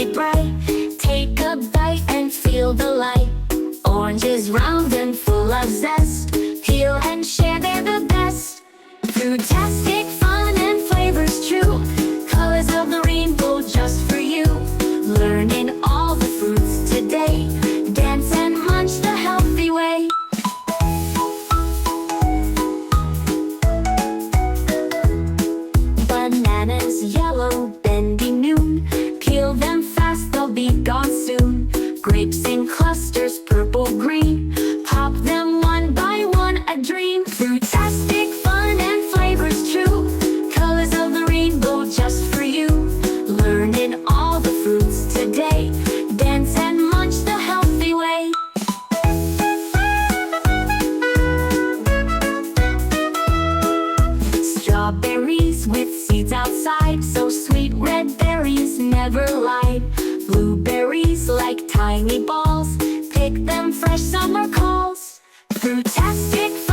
shiny bright. Take a bite and feel the light. Oranges round and full of zest. Peel and share, they're the best. Fruitastic fun and flavors true. Colors of the rainbow just for you. Learning all the fruits today. Dance and munch the healthy way. Bananas yellow, bendy noon. Peel them fast, they'll be gone soon. Grapes in clusters, purple green. Pop them one by one, a dream. Fruitastic fun and flavors true. Colors of the rainbow just for you. Learning all the fruits today. Dance and munch the healthy way. Strawberries with seeds outside, so sweet. Red berries never lied. Blueberries like tiny balls. Pick them fresh, summer calls. Fruitastic